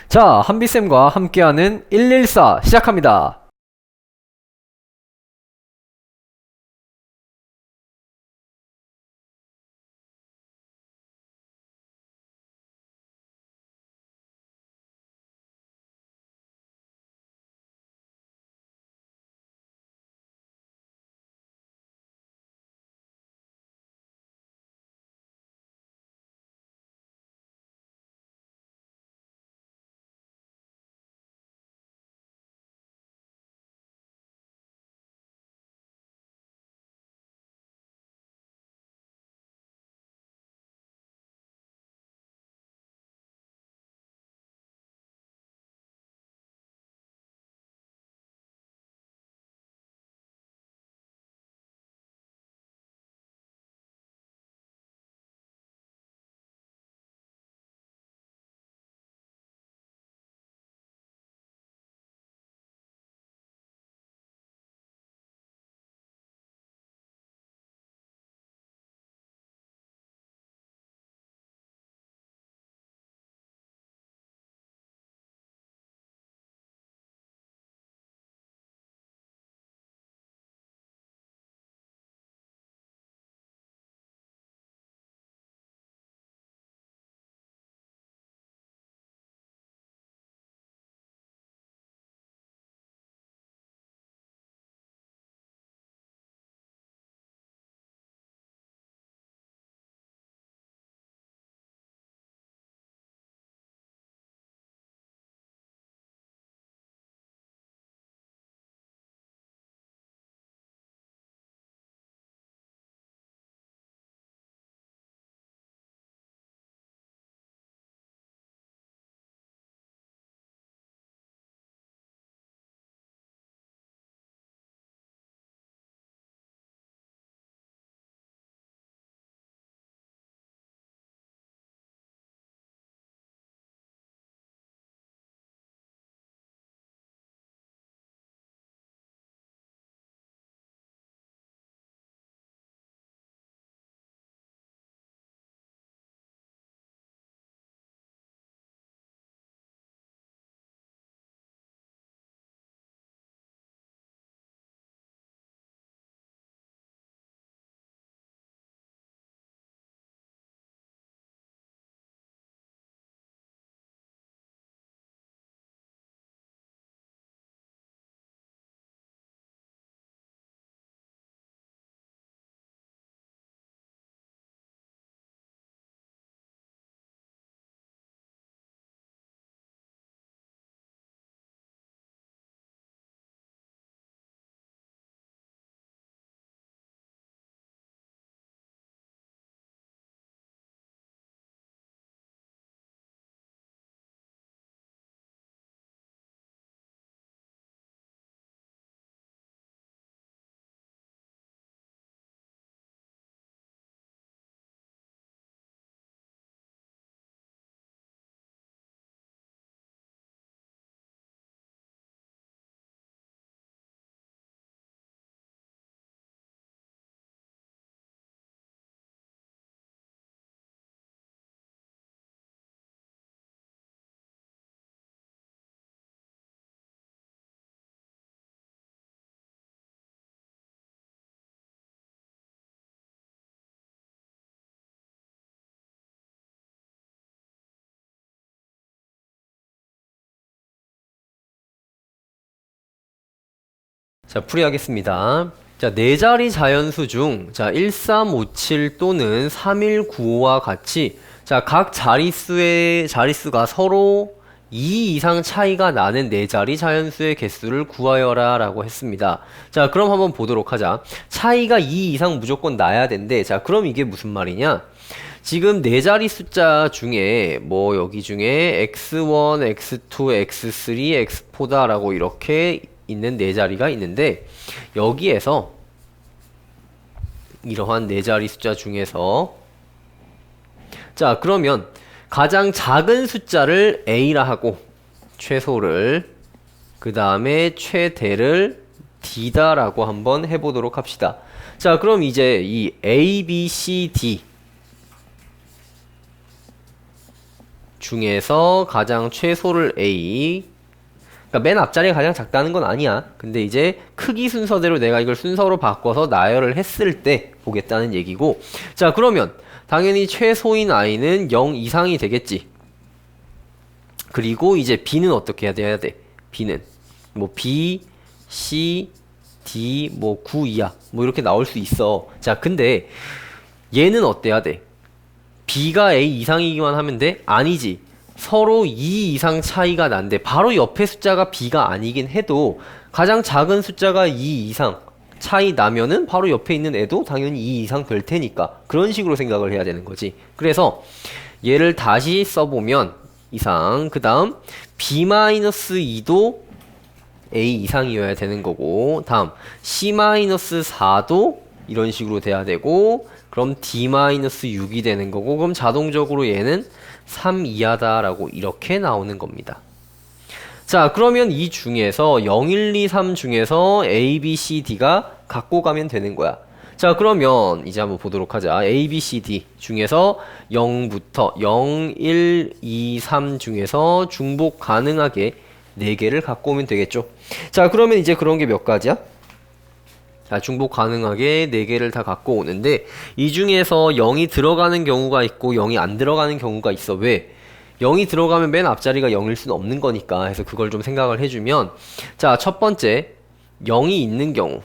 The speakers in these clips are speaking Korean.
자, 한비쌤과 함께하는 114 시작합니다. 자, 풀이하겠습니다. 자, 네 자리 자연수 중, 자, 1357 또는 3195와 같이, 자, 각 자릿수가 서로 2 이상 차이가 나는 네 자리 자연수의 개수를 구하여라 라고 했습니다. 자, 그럼 한번 보도록 하자. 차이가 2 이상 무조건 나야 된대. 자, 그럼 이게 무슨 말이냐? 지금 네 자리 숫자 중에 뭐 여기 중에 x1, x2, x3, x4다라고 이렇게 있는 네 자리가 있는데 여기에서 이러한 네 자리 숫자 중에서 자 그러면 가장 작은 숫자를 A라 하고 최소를 그 다음에 최대를 D다 라고 한번 해보도록 합시다. 자 그럼 이제 이 A, B, C, D 중에서 가장 최소를 A. 그러니까 맨 앞자리가 가장 작다는 건 아니야. 근데 이제 크기 순서대로 내가 이걸 순서로 바꿔서 나열을 했을 때 보겠다는 얘기고. 자, 그러면 당연히 최소인 i는 0 이상이 되겠지. 그리고 이제 b는 어떻게 해야 돼? b는 뭐 b, c, d, 뭐 9 이하 뭐 이렇게 나올 수 있어. 자, 근데 얘는 어때야 돼? b가 a 이상이기만 하면 돼? 아니지. 서로 2 이상 차이가 난데 바로 옆에 숫자가 b가 아니긴 해도 가장 작은 숫자가 2 이상 차이 나면은 바로 옆에 있는 애도 당연히 2 이상 될 테니까 그런 식으로 생각을 해야 되는 거지. 그래서 얘를 다시 써보면 이상, 그 다음 b-2도 a 이상이어야 되는 거고, 다음 c-4도 이런 식으로 돼야 되고, 그럼 d-6이 되는 거고, 그럼 자동적으로 얘는 3 이하다라고 이렇게 나오는 겁니다. 자, 그러면 이 중에서 0, 1, 2, 3 중에서 A, B, C, D가 갖고 가면 되는 거야. 자, 그러면 이제 한번 보도록 하자. A, B, C, D 중에서 0부터 0, 1, 2, 3 중에서 중복 가능하게 4개를 갖고 오면 되겠죠. 자, 그러면 이제 그런 게 몇 가지야? 자, 중복 가능하게 4개를 다 갖고 오는데 이 중에서 0이 들어가는 경우가 있고 0이 안 들어가는 경우가 있어. 왜? 0이 들어가면 맨 앞자리가 0일 수는 없는 거니까. 해서 그걸 좀 생각을 해주면, 자, 첫 번째 0이 있는 경우,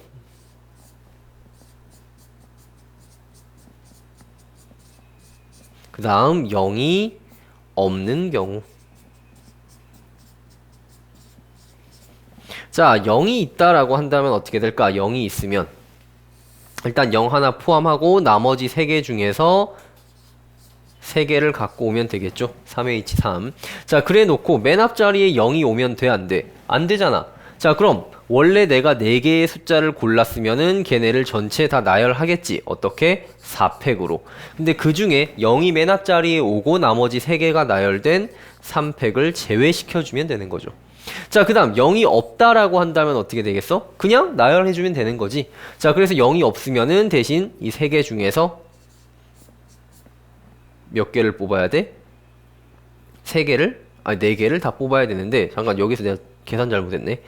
그 다음 0이 없는 경우. 자, 0이 있다라고 한다면 어떻게 될까? 0이 있으면 일단 0 하나 포함하고 나머지 3개 중에서 3개를 갖고 오면 되겠죠. 3H3. 자, 그래 놓고 맨 앞자리에 0이 오면 돼, 안 돼? 안 되잖아. 자, 그럼 원래 내가 4개의 숫자를 골랐으면은 걔네를 전체 다 나열하겠지. 어떻게? 4팩으로. 근데 그 중에 0이 맨 앞자리에 오고 나머지 3개가 나열된 3팩을 제외시켜주면 되는 거죠. 자, 그 다음 0이 없다라고 한다면 어떻게 되겠어? 그냥 나열해주면 되는 거지. 자, 그래서 0이 없으면은 대신 이 3개 중에서 몇 개를 뽑아야 돼? 3개를? 아니 4개를 다 뽑아야 되는데, 잠깐 여기서 내가 계산 잘못했네.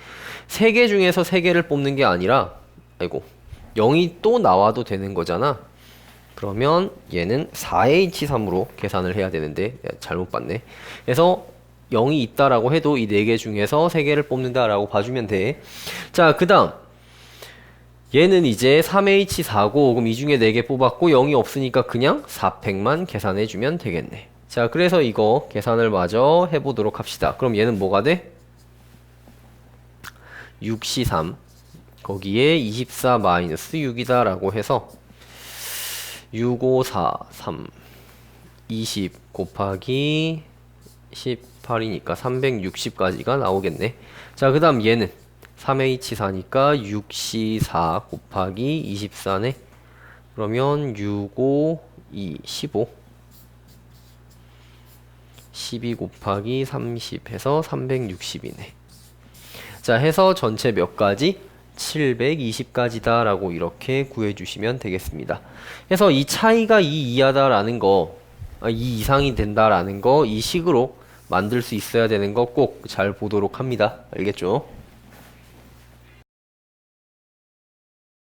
3개 중에서 3개를 뽑는 게 아니라, 아이고, 0이 또 나와도 되는 거잖아. 그러면 얘는 4H3으로 계산을 해야 되는데 잘못 봤네. 그래서 0이 있다라고 해도 이 4개 중에서 3개를 뽑는다라고 봐주면 돼. 자, 그 다음 얘는 이제 3H4고, 그럼 이 중에 4개 뽑았고 0이 없으니까 그냥 4팩만 계산해주면 되겠네. 자, 그래서 이거 계산을 마저 해보도록 합시다. 그럼 얘는 뭐가 돼? 6C3 거기에 24-6이다 라고 해서 6543 20 곱하기 18이니까 360까지가 나오겠네. 자, 그 다음 얘는 3H4니까 6C4 곱하기 24네. 그러면 6, 5, 2, 15 12 곱하기 30 해서 360이네. 자, 해서 전체 몇 가지? 720가지다 라고 이렇게 구해주시면 되겠습니다. 그래서 이 차이가 2 이하다 라는 거, 2 이상이 된다 라는 거, 이 식으로 만들 수 있어야 되는 거 꼭 잘 보도록 합니다. 알겠죠?